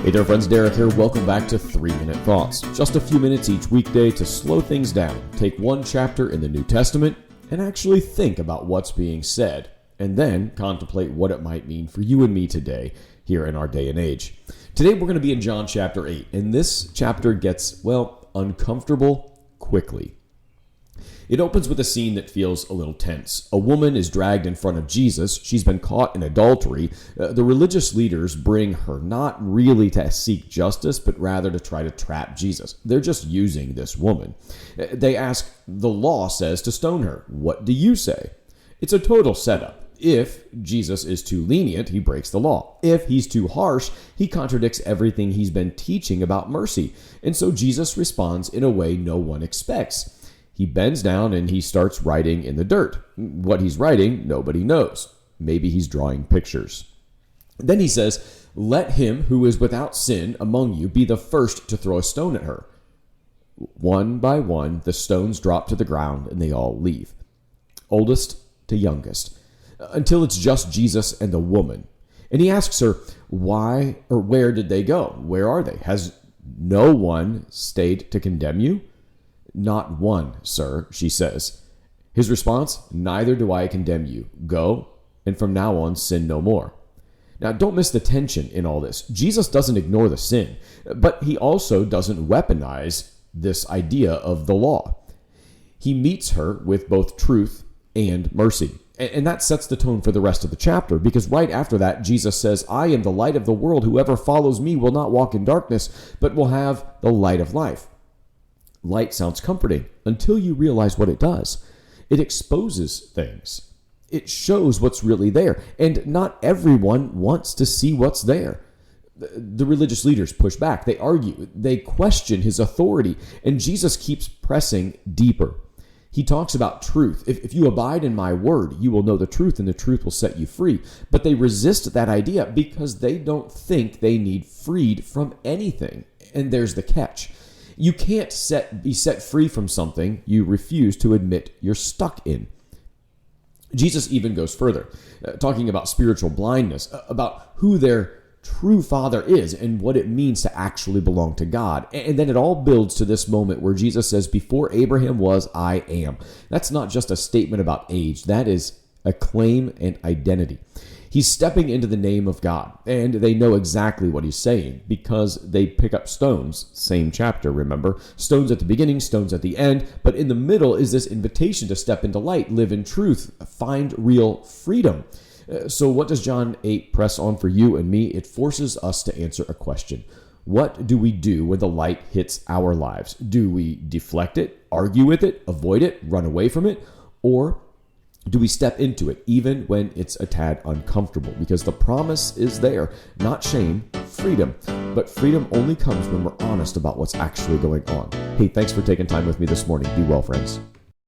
Hey there friends, Derek here. Welcome back to 3 Minute Thoughts. Just a few minutes each weekday to slow things down, take one chapter in the New Testament, and actually think about what's being said, and then contemplate what it might mean for you and me today, here in our day and age. Today we're going to be in John chapter 8, and this chapter gets, uncomfortable quickly. It opens with a scene that feels a little tense. A woman is dragged in front of Jesus. She's been caught in adultery. The religious leaders bring her not really to seek justice, but rather to try to trap Jesus. They're just using this woman. They ask, the law says to stone her. What do you say? It's a total setup. If Jesus is too lenient, he breaks the law. If he's too harsh, he contradicts everything he's been teaching about mercy. And so Jesus responds in a way no one expects. He bends down and he starts writing in the dirt. What he's writing, nobody knows. Maybe he's drawing pictures. Then he says, let him who is without sin among you be the first to throw a stone at her. One by one, the stones drop to the ground and they all leave. Oldest to youngest. Until it's just Jesus and the woman. And he asks her, why or where did they go? Where are they? Has no one stayed to condemn you? Not one, sir, she says. His response, neither do I condemn you. Go, and from now on sin no more. Now, don't miss the tension in all this. Jesus doesn't ignore the sin, but he also doesn't weaponize this idea of the law. He meets her with both truth and mercy. And that sets the tone for the rest of the chapter, because right after that, Jesus says, I am the light of the world. Whoever follows me will not walk in darkness, but will have the light of life. Light sounds comforting until you realize what it does. It exposes things. It shows what's really there. And not everyone wants to see what's there. The religious leaders push back. They argue. They question his authority. And Jesus keeps pressing deeper. He talks about truth. If you abide in my word, you will know the truth, and the truth will set you free. But they resist that idea because they don't think they need freed from anything. And there's the catch. You can't be set free from something you refuse to admit you're stuck in. Jesus even goes further, talking about spiritual blindness, about who their true Father is and what it means to actually belong to God. And then it all builds to this moment where Jesus says, before Abraham was, I am. That's not just a statement about age. That is a claim and identity. He's stepping into the name of God, and they know exactly what he's saying because they pick up stones. Same chapter, remember? Stones at the beginning, stones at the end, but in the middle is this invitation to step into light, live in truth, find real freedom. So what does John 8 press on for you and me? It forces us to answer a question. What do we do when the light hits our lives? Do we deflect it, argue with it, avoid it, run away from it, or do we step into it even when it's a tad uncomfortable? Because the promise is there, not shame, freedom. But freedom only comes when we're honest about what's actually going on. Hey, thanks for taking time with me this morning. Be well, friends.